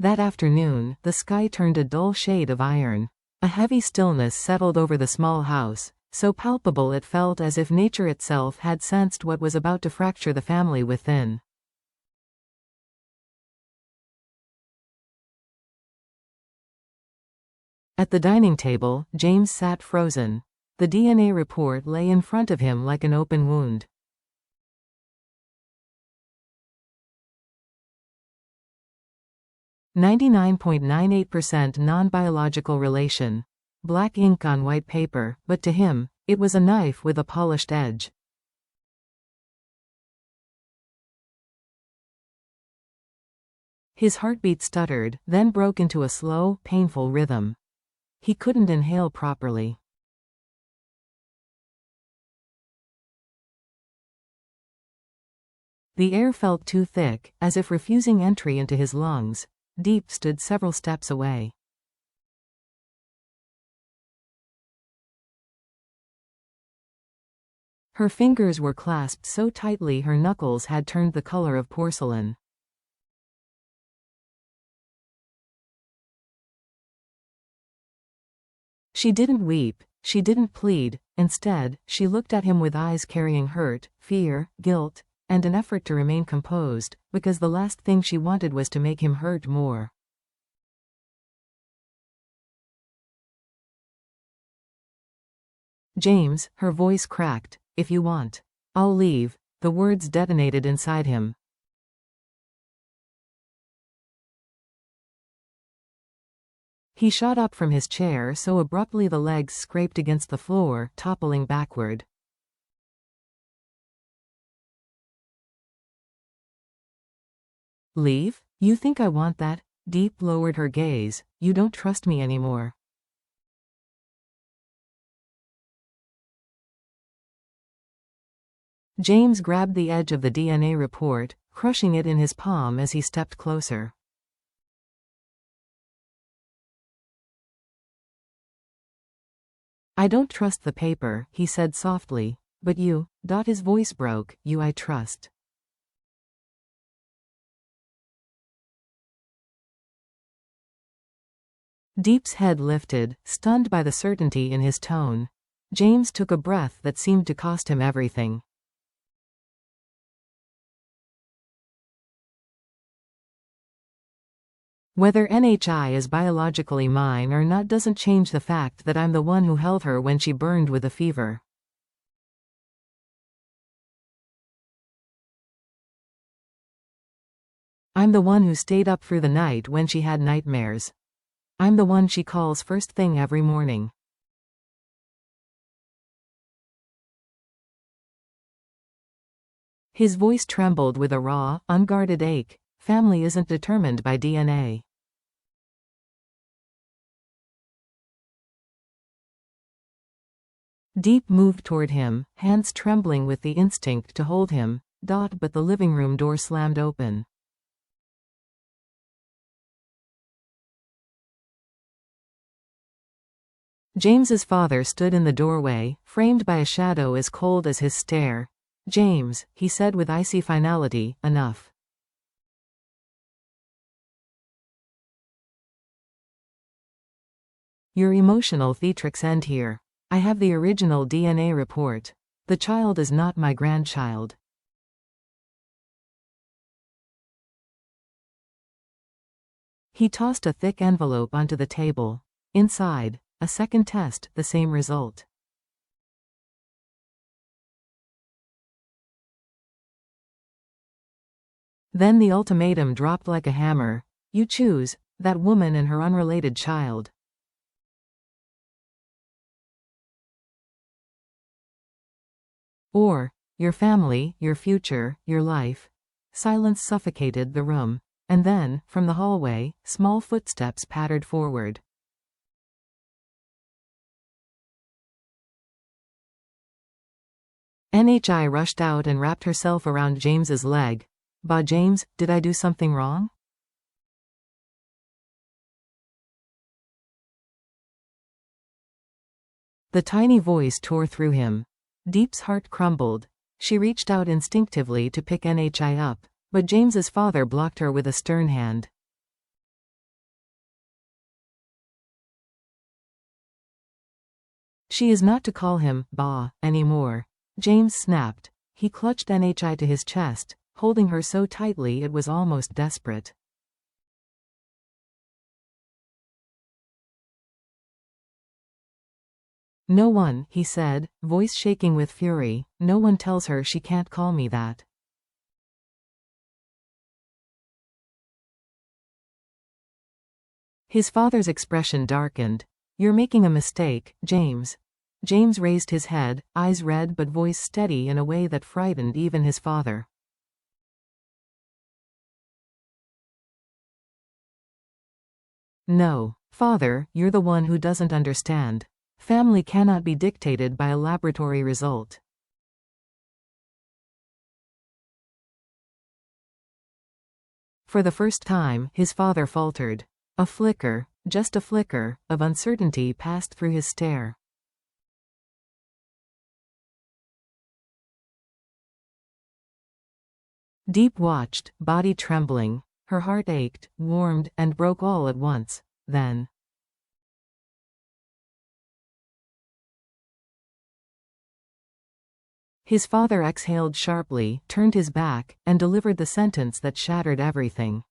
That afternoon, the sky turned a dull shade of iron. A heavy stillness settled over the small house, so palpable it felt as if nature itself had sensed what was about to fracture the family within. At the dining table, James sat frozen. The DNA report lay in front of him like an open wound. "99.98% non-biological relation." Black ink on white paper, but to him, it was a knife with a polished edge. His heartbeat stuttered, then broke into a slow, painful rhythm. He couldn't inhale properly. The air felt too thick, as if refusing entry into his lungs. Deep stood several steps away. Her fingers were clasped so tightly her knuckles had turned the color of porcelain. She didn't weep, she didn't plead. Instead, she looked at him with eyes carrying hurt, fear, guilt, and an effort to remain composed, because the last thing she wanted was to make him hurt more. "James," her voice cracked, "if you want, I'll leave." The words detonated inside him. He shot up from his chair so abruptly the legs scraped against the floor, toppling backward. "Leave? You think I want that?" Deep lowered her gaze. "You don't trust me anymore." James grabbed the edge of the DNA report, crushing it in his palm as he stepped closer. "I don't trust the paper," he said softly. "But you." His voice broke. "You I trust." Deep's head lifted, stunned by the certainty in his tone. James took a breath that seemed to cost him everything. "Whether NHI is biologically mine or not doesn't change the fact that I'm the one who held her when she burned with a fever." "I'm the one who stayed up through the night when she had nightmares. I'm the one she calls first thing every morning." His voice trembled with a raw, unguarded ache. "Family isn't determined by DNA." Deep moved toward him, hands trembling with the instinct to hold him. But the living room door slammed open. James's father stood in the doorway, framed by a shadow as cold as his stare. "James," he said with icy finality, "enough." "Your emotional theatrics end here. I have the original DNA report. The child is not my grandchild." He tossed a thick envelope onto the table. Inside, a second test, the same result. Then the ultimatum dropped like a hammer. "You choose, that woman and her unrelated child. Or your family, your future, your life." Silence suffocated the room. And then, from the hallway, small footsteps pattered forward. NHI rushed out and wrapped herself around James's leg. James, did I do something wrong?" The tiny voice tore through him. Deep's heart crumbled. She reached out instinctively to pick NHI up, but James's father blocked her with a stern hand. She is not to call him Ba anymore. James snapped. He clutched Nhi to his chest, holding her so tightly it was almost desperate. No one, he said, voice shaking with fury, no one tells her she can't call me that. His father's expression darkened. You're making a mistake, James. James raised his head, eyes red but voice steady in a way that frightened even his father. No, father, you're the one who doesn't understand. Family cannot be dictated by a laboratory result. For the first time, his father faltered. A flicker, just a flicker, of uncertainty passed through his stare. Deep watched, body trembling. Her heart ached, warmed, and broke all at once. Then. His father exhaled sharply, turned his back, and delivered the sentence that shattered everything.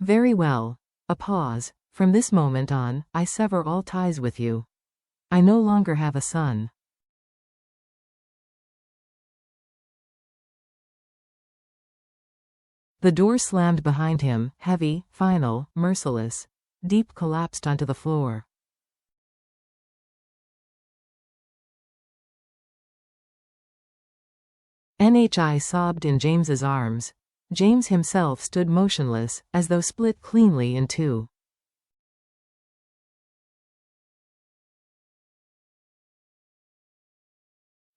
Very well. A pause. From this moment on, I sever all ties with you. I no longer have a son. The door slammed behind him, heavy, final, merciless. Deep collapsed onto the floor. Nhi sobbed in James's arms. James himself stood motionless, as though split cleanly in two.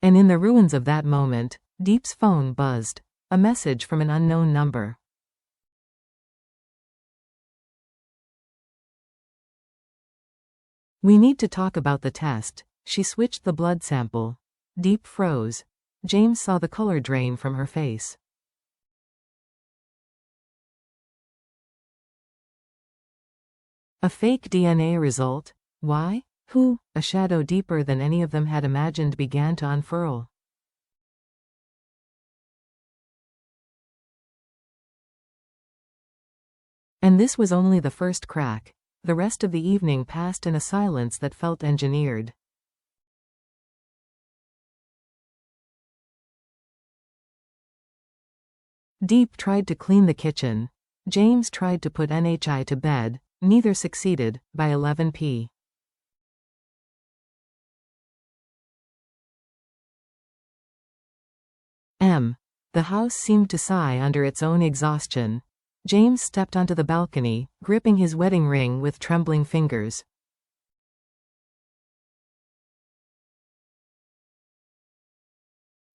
And in the ruins of that moment, Deep's phone buzzed. A message from an unknown number. We need to talk about the test. She switched the blood sample. Deep froze. James saw the color drain from her face. A fake DNA result? Why? Who? A shadow deeper than any of them had imagined began to unfurl. And this was only the first crack. The rest of the evening passed in a silence that felt engineered. Deep tried to clean the kitchen. James tried to put Nhi to bed. Neither succeeded. By 11 p. m. The house seemed to sigh under its own exhaustion. James stepped onto the balcony, gripping his wedding ring with trembling fingers.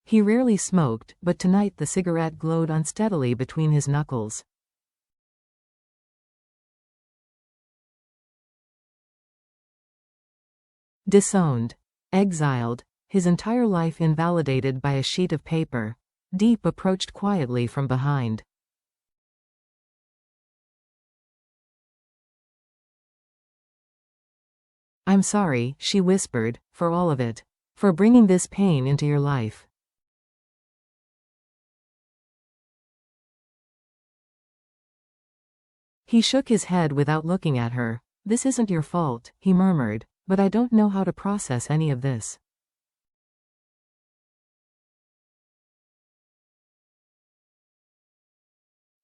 He rarely smoked, but tonight the cigarette glowed unsteadily between his knuckles. Disowned. Exiled. His entire life invalidated by a sheet of paper. Deep approached quietly from behind. I'm sorry, she whispered, for all of it. For bringing this pain into your life. He shook his head without looking at her. This isn't your fault, he murmured, but I don't know how to process any of this.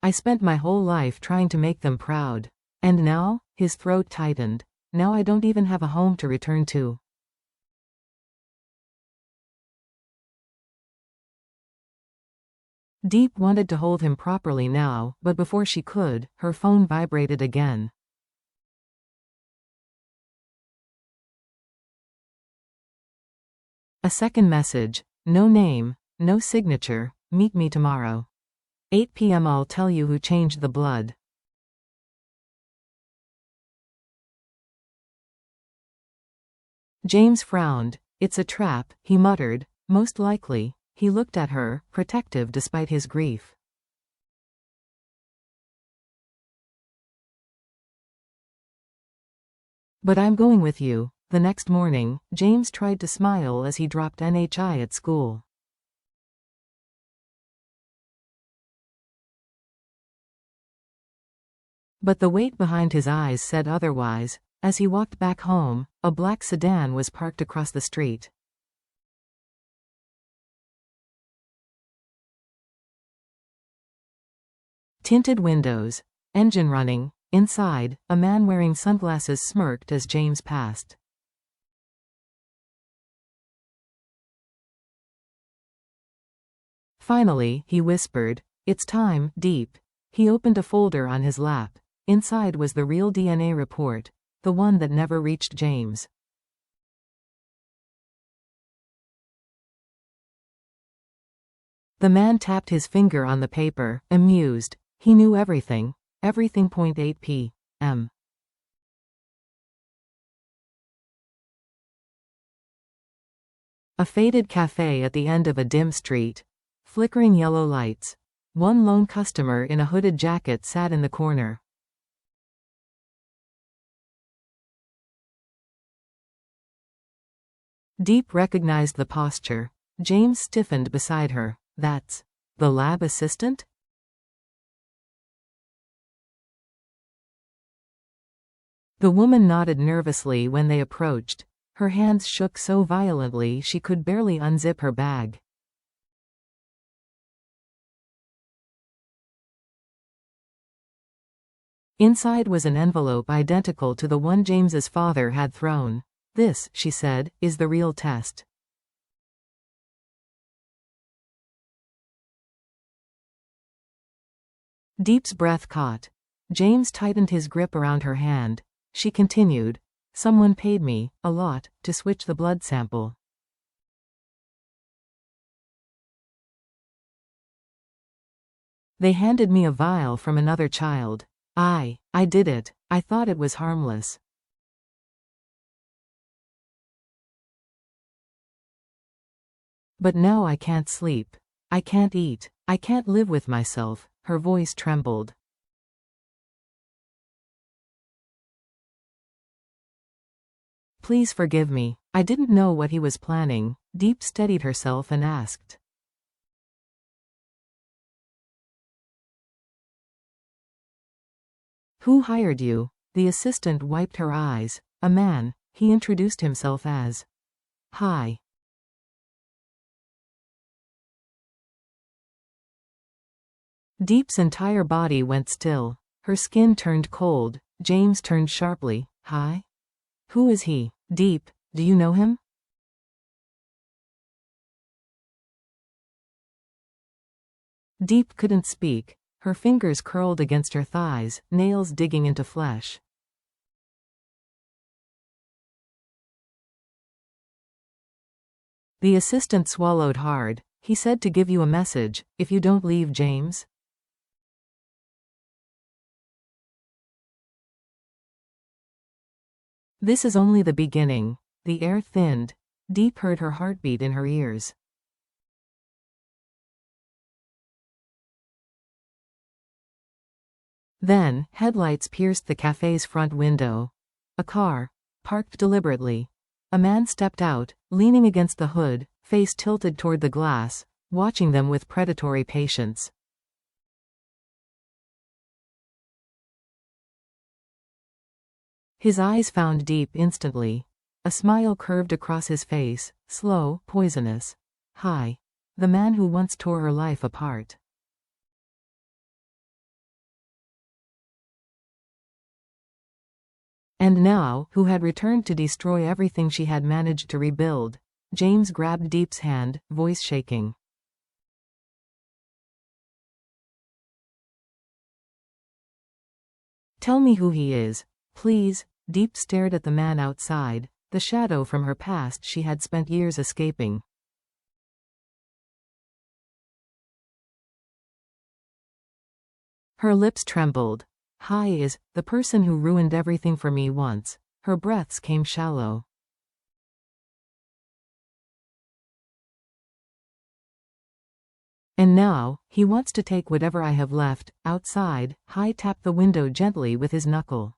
I spent my whole life trying to make them proud. And now? His throat tightened. Now I don't even have a home to return to. Deep wanted to hold him properly now, but before she could, her phone vibrated again. A second message. No name, no signature, meet me tomorrow. 8 p.m. I'll tell you who changed the blood. James frowned. It's a trap, he muttered. Most likely. He looked at her, protective despite his grief. But I'm going with you. The next morning, James tried to smile as he dropped NHI at school. But the weight behind his eyes said otherwise. As he walked back home, a black sedan was parked across the street. Tinted windows. Engine running. Inside, a man wearing sunglasses smirked as James passed. Finally, he whispered, "It's time, Deep." He opened a folder on his lap. Inside was the real DNA report, the one that never reached James. The man tapped his finger on the paper, amused. He knew everything. Everything. 8 p.m. A faded cafe at the end of a dim street. Flickering yellow lights. One lone customer in a hooded jacket sat in the corner. Deep recognized the posture. James stiffened beside her. That's the lab assistant? The woman nodded nervously when they approached. Her hands shook so violently she could barely unzip her bag. Inside was an envelope identical to the one James's father had thrown. "This," she said, "is the real test." Deep's breath caught. James tightened his grip around her hand. She continued, "Someone paid me, a lot, to switch the blood sample. They handed me a vial from another child. I did it. I thought it was harmless. But now I can't sleep. I can't eat. I can't live with myself." Her voice trembled. "Please forgive me. I didn't know what he was planning." Deep steadied herself and asked, "Who hired you?" The assistant wiped her eyes. "A man." He introduced himself as, "Hi." Deep's entire body went still. Her skin turned cold. James turned sharply. "Hi? Who is he? Deep, do you know him?" Deep couldn't speak. Her fingers curled against her thighs, nails digging into flesh. The assistant swallowed hard. "He said to give you a message, if you don't leave, James." This is only the beginning. The air thinned. Deep heard her heartbeat in her ears. Then, headlights pierced the cafe's front window. A car. Parked deliberately. A man stepped out, leaning against the hood, face tilted toward the glass, watching them with predatory patience. His eyes found Deep instantly. A smile curved across his face, slow, poisonous. "Hi. The man who once tore her life apart." And now, who had returned to destroy everything she had managed to rebuild. James grabbed Deep's hand, voice shaking. "Tell me who he is, please." Deep stared at the man outside, the shadow from her past she had spent years escaping. Her lips trembled. "Hi is the person who ruined everything for me once." Her breaths came shallow. "And now, he wants to take whatever I have left." Outside, Hai tapped the window gently with his knuckle.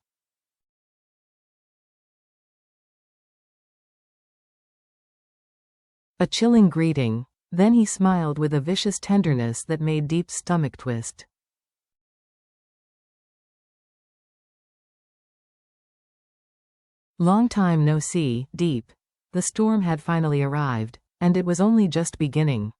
A chilling greeting. Then he smiled with a vicious tenderness that made Deep's stomach twist. Long time no see, Deep. The storm had finally arrived, and it was only just beginning.